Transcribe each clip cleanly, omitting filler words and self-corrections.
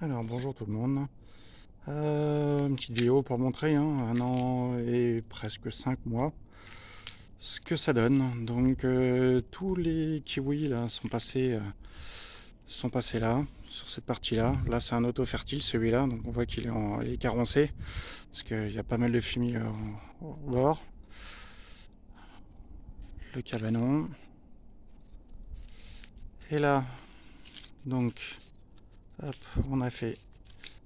Alors bonjour tout le monde. Une petite vidéo pour montrer 1 an et presque 5 mois ce que ça donne. Donc tous les kiwis là sont passés là, sur cette partie-là. Là c'est un auto-fertile celui-là, donc on voit il est carencé, parce qu'il y a pas mal de fumier au bord. Le cabanon. Et là, donc, hop, on a fait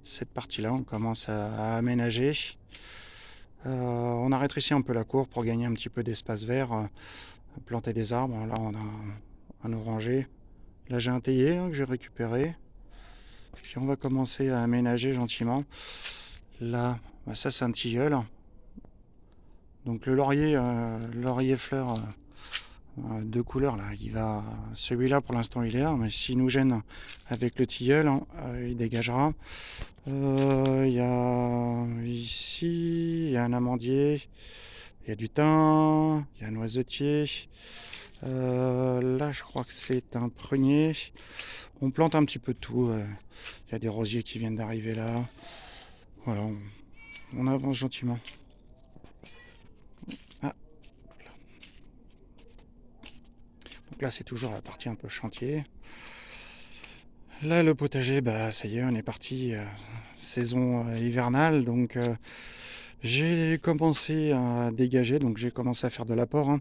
cette partie-là, on commence à aménager. On a rétréci un peu la cour pour gagner un petit peu d'espace vert, planter des arbres. Là, on a un oranger. Là, j'ai un théier que j'ai récupéré. Puis on va commencer à aménager gentiment. Là, bah, ça, c'est un tilleul. Donc le laurier fleur de couleur, là, celui-là pour l'instant il est là, mais s'il nous gêne avec le tilleul, il dégagera. Il y a ici, il y a un amandier, il y a du thym, il y a un noisetier. Là, je crois que c'est un prunier. On plante un petit peu de tout. Il y a des rosiers qui viennent d'arriver là. Voilà, on avance gentiment. Ah, donc là, c'est toujours la partie un peu chantier. Là, le potager, bah ça y est, on est parti. Saison hivernale, donc j'ai commencé à dégager, donc j'ai commencé à faire de l'apport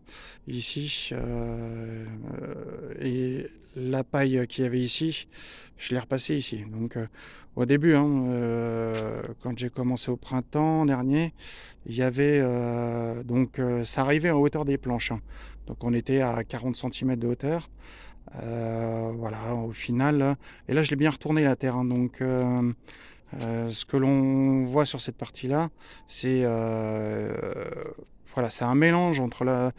ici. Et la paille qu'il y avait ici, je l'ai repassée ici. Donc au début, quand j'ai commencé au printemps dernier, il y avait ça arrivait en hauteur des planches. Donc on était à 40 cm de hauteur. Voilà, au final, et là je l'ai bien retourné la terre, donc ce que l'on voit sur cette partie-là, c'est voilà, c'est un mélange entre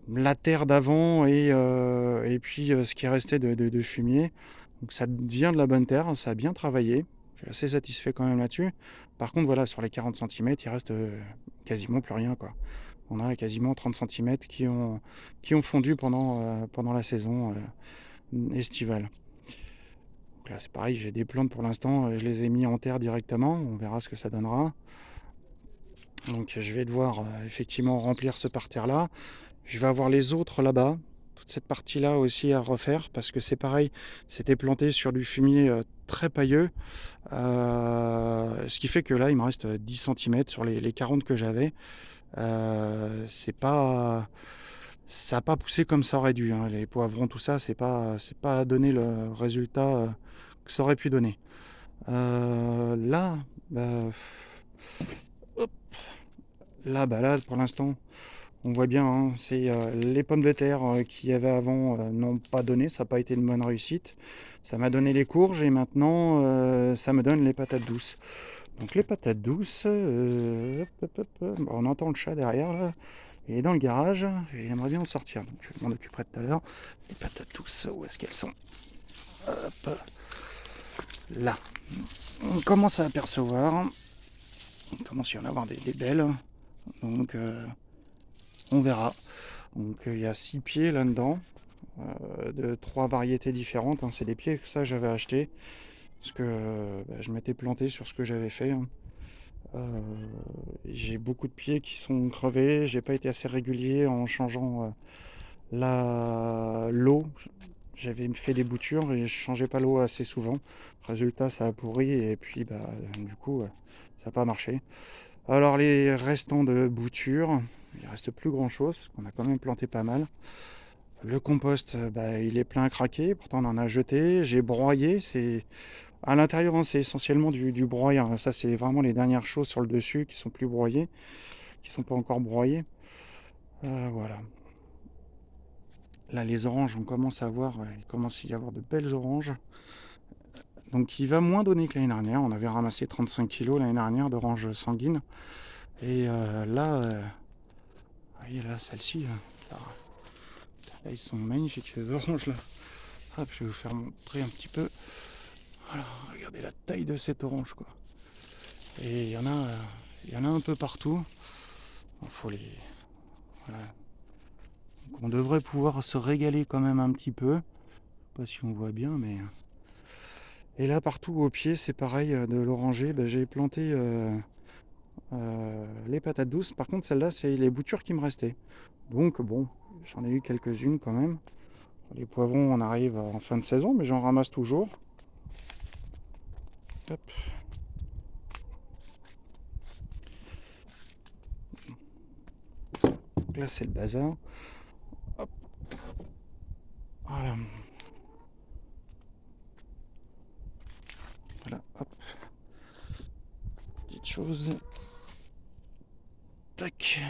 la terre d'avant et puis ce qui est resté de fumier. Donc ça devient de la bonne terre, ça a bien travaillé. Je suis assez satisfait quand même là-dessus. Par contre, voilà, sur les 40 cm, il reste quasiment plus rien, quoi. On a quasiment 30 cm qui ont fondu pendant la saison estivale. Donc là, c'est pareil, j'ai des plantes pour l'instant, je les ai mis en terre directement, on verra ce que ça donnera. Donc je vais devoir effectivement remplir ce parterre-là. Je vais avoir les autres là-bas, toute cette partie-là aussi à refaire, parce que c'est pareil, c'était planté sur du fumier très pailleux, ce qui fait que là, il me reste 10 cm sur les 40 que j'avais. C'est pas... Ça n'a pas poussé comme ça aurait dû, les poivrons, tout ça, c'est pas donné le résultat que ça aurait pu donner. Là, bah, hop, là, pour l'instant, on voit bien, c'est les pommes de terre qu'il y avait avant n'ont pas donné, ça n'a pas été une bonne réussite. Ça m'a donné les courges et maintenant ça me donne les patates douces. Donc les patates douces, on entend le chat derrière là, il est dans le garage et il aimerait bien en sortir. Donc je m'en occuperai tout à l'heure. Les patates douces, où est-ce qu'elles sont? Hop, là. On commence à apercevoir, il commence à y en avoir des belles. Donc on verra. Donc il y a 6 pieds là-dedans, de 3 variétés différentes. C'est des pieds que ça j'avais acheté parce que je m'étais planté sur ce que j'avais fait. Euh, j'ai beaucoup de pieds qui sont crevés. J'ai pas été assez régulier en changeant l'eau. J'avais fait des boutures et je changeais pas l'eau assez souvent. Résultat, ça a pourri et puis du coup, ça n'a pas marché. Alors les restants de boutures, il reste plus grand chose parce qu'on a quand même planté pas mal. Le compost, il est plein à craquer, pourtant on en a jeté. J'ai broyé, c'est à l'intérieur, c'est essentiellement du broyat. Ça, c'est vraiment les dernières choses sur le dessus qui sont plus broyées, qui sont pas encore broyées. Voilà. Là, les oranges, on commence à voir, il commence à y avoir de belles oranges. Donc, il va moins donner que l'année dernière. On avait ramassé 35 kilos l'année dernière d'oranges sanguines. Et là, voyez là, celle-ci, là, ils sont magnifiques ces oranges là. Hop, je vais vous faire montrer un petit peu. Voilà, regardez la taille de cette orange quoi. Et il y en a un peu partout. Il faut les. Voilà. Donc, on devrait pouvoir se régaler quand même un petit peu. Je sais pas si on voit bien, mais. Et là, partout au pied, c'est pareil, de l'oranger, j'ai planté les patates douces. Par contre, celle-là, c'est les boutures qui me restaient. Donc bon, j'en ai eu quelques-unes quand même. Les poivrons, on arrive en fin de saison, mais j'en ramasse toujours. Hop. Donc là, c'est le bazar. Hop. Voilà. Voilà, hop. Petite chose. Tac.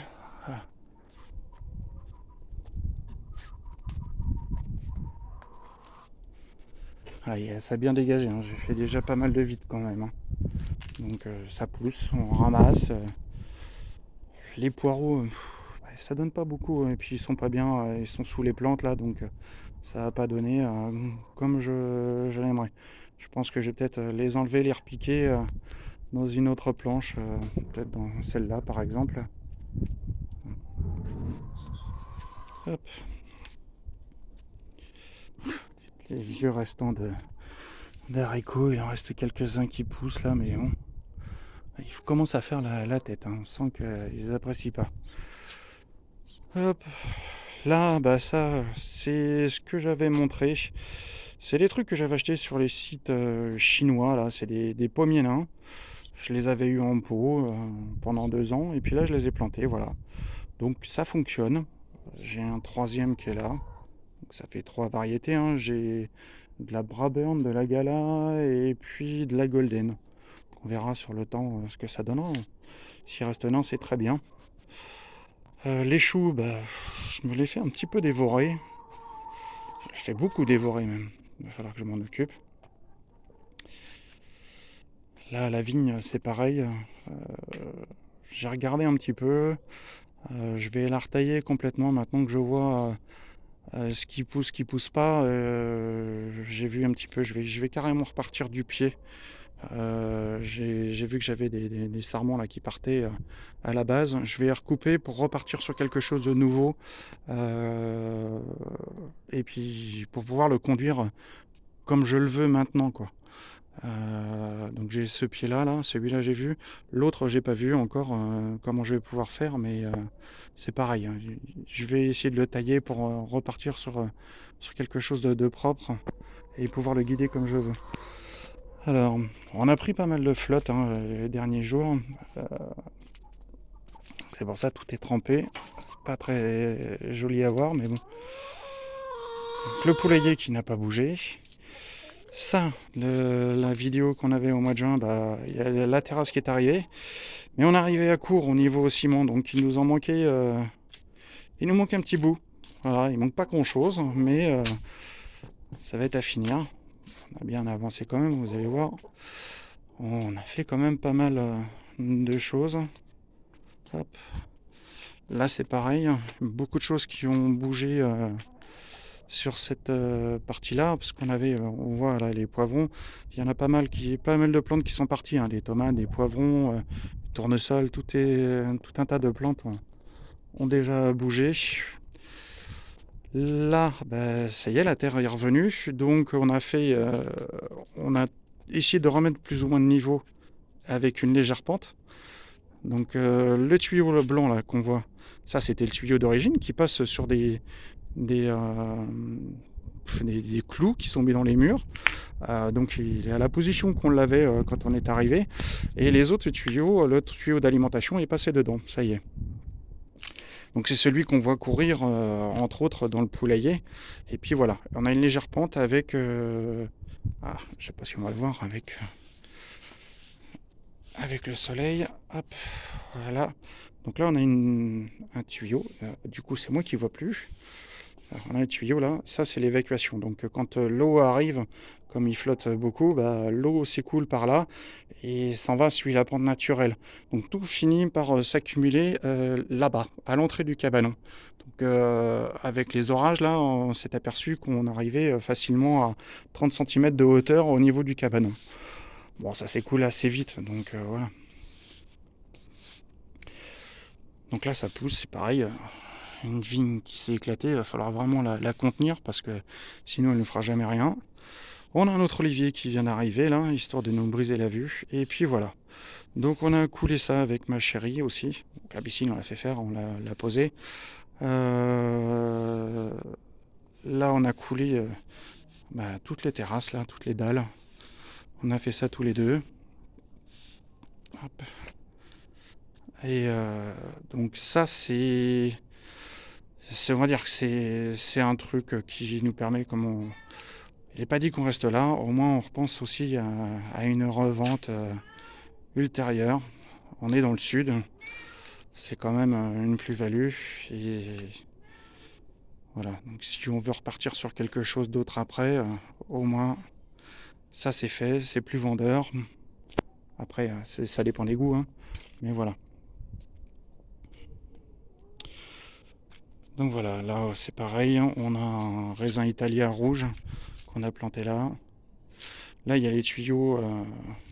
Voilà. Ah, ça a bien dégagé, hein. J'ai fait déjà pas mal de vide quand même, hein. Donc ça pousse, on ramasse. Les poireaux, ça donne pas beaucoup, hein. Et puis ils sont pas bien, ils sont sous les plantes là, donc ça va pas donner comme je l'aimerais. Je pense que je vais peut-être les enlever, les repiquer dans une autre planche, peut-être dans celle-là par exemple. Hop. Les vieux restants d'haricots, il en reste quelques-uns qui poussent là, mais bon. Ils commencent à faire la tête, hein. On sent qu'ils apprécient pas. Hop. Là, ça, c'est ce que j'avais montré. C'est des trucs que j'avais achetés sur les sites chinois, là. C'est des pommiers nains. Je les avais eu en pot pendant 2 ans. Et puis là, je les ai plantés, voilà. Donc ça fonctionne. J'ai un troisième qui est là. Donc ça fait 3 variétés, hein. J'ai de la Braburn, de la Gala et puis de la Golden. On verra sur le temps ce que ça donnera. S'il reste nain, c'est très bien. Les choux, je me les fais un petit peu dévorer. Je les fais beaucoup dévorer même. Il va falloir que je m'en occupe. Là, la vigne, c'est pareil. J'ai regardé un petit peu. Je vais la retailler complètement maintenant que je vois ce qui pousse pas. J'ai vu un petit peu. Je vais carrément repartir du pied. J'ai vu que j'avais des sarments là qui partaient à la base. Je vais les recouper pour repartir sur quelque chose de nouveau. Et puis pour pouvoir le conduire comme je le veux maintenant, quoi. Donc j'ai ce pied-là, celui-là j'ai vu. L'autre j'ai pas vu encore comment je vais pouvoir faire, mais c'est pareil, hein. Je vais essayer de le tailler pour repartir sur quelque chose de propre et pouvoir le guider comme je veux. Alors, on a pris pas mal de flotte les derniers jours. C'est pour ça tout est trempé. C'est pas très joli à voir, mais bon. Donc, le poulailler qui n'a pas bougé. Ça, la vidéo qu'on avait au mois de juin, il y a la terrasse qui est arrivée. Mais on est arrivé à court au niveau ciment, donc il nous en manquait. Il nous manque un petit bout. Voilà, il manque pas grand chose, mais ça va être à finir. On a bien avancé quand même, vous allez voir. On a fait quand même pas mal de choses. Hop. Là c'est pareil, beaucoup de choses qui ont bougé sur cette partie-là, parce qu'on avait, on voit là les poivrons, il y en a pas mal de plantes qui sont parties, hein, les tomates, les poivrons, tournesol, tout un tas de plantes ont déjà bougé. Là, ça y est, la terre est revenue, donc on a essayé de remettre plus ou moins de niveau avec une légère pente. Donc le tuyau blanc là qu'on voit, ça c'était le tuyau d'origine qui passe sur des clous qui sont mis dans les murs. Donc il est à la position qu'on l'avait quand on est arrivé. Et les autres tuyaux, le tuyau d'alimentation est passé dedans, ça y est. Donc c'est celui qu'on voit courir entre autres dans le poulailler. Et puis voilà, on a une légère pente avec... je sais pas si on va le voir avec le soleil. Hop, voilà. Donc là on a un tuyau. Du coup c'est moi qui vois plus. Alors, on a un tuyau là, ça c'est l'évacuation. Donc quand l'eau arrive, comme il flotte beaucoup, l'eau s'écoule par là et s'en va suivre la pente naturelle. Donc tout finit par s'accumuler là-bas, à l'entrée du cabanon. Donc avec les orages là, on s'est aperçu qu'on arrivait facilement à 30 cm de hauteur au niveau du cabanon. Bon, ça s'écoule assez vite, donc voilà. Donc là ça pousse, c'est pareil. Une vigne qui s'est éclatée, il va falloir vraiment la contenir parce que sinon elle ne fera jamais rien. On a un autre olivier qui vient d'arriver là, histoire de nous briser la vue. Et puis voilà. Donc on a coulé ça avec ma chérie aussi. Donc, la piscine on l'a fait faire, on l'a posée. Euh, Là on a coulé toutes les terrasses là, toutes les dalles. On a fait ça tous les deux. Hop. Et donc ça on va dire que c'est un truc qui nous permet, comme on, il n'est pas dit qu'on reste là, au moins on repense aussi à une revente ultérieure. On est dans le sud, c'est quand même une plus-value. Et voilà, donc si on veut repartir sur quelque chose d'autre après, au moins ça c'est fait, c'est plus vendeur. Après, ça dépend des goûts, hein, mais voilà. Donc voilà, là c'est pareil, on a un raisin italien rouge qu'on a planté là. Là il y a les tuyaux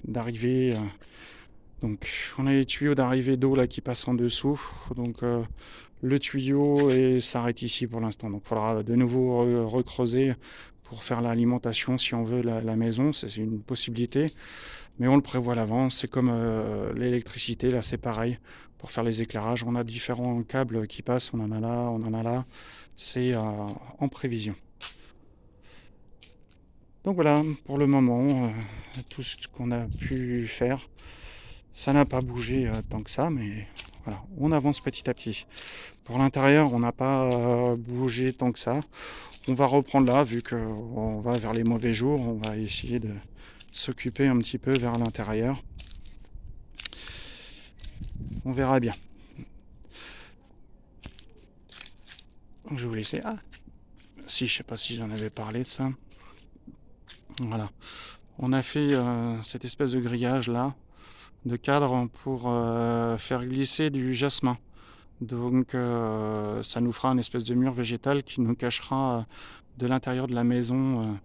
d'arrivée. Donc on a les tuyaux d'arrivée d'eau là qui passent en dessous. Donc le tuyau s'arrête ici pour l'instant. Donc il faudra de nouveau recreuser pour faire l'alimentation si on veut la maison. C'est une possibilité. Mais on le prévoit à l'avance. C'est comme l'électricité, là c'est pareil. Pour faire les éclairages, on a différents câbles qui passent. On en a là, on en a là. C'est en prévision. Donc voilà, pour le moment, tout ce qu'on a pu faire. Ça n'a pas bougé tant que ça, mais voilà, on avance petit à petit. Pour l'intérieur, on n'a pas bougé tant que ça. On va reprendre là, vu qu'on va vers les mauvais jours, on va essayer de s'occuper un petit peu vers l'intérieur. On verra bien. Je vais vous laisser. Ah, si, je sais pas si j'en avais parlé de ça. Voilà. On a fait cette espèce de grillage là, de cadre pour faire glisser du jasmin. Donc ça nous fera une espèce de mur végétal qui nous cachera de l'intérieur de la maison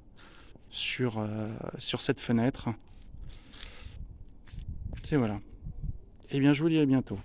sur cette fenêtre. Et voilà. Et bien je vous dis à bientôt.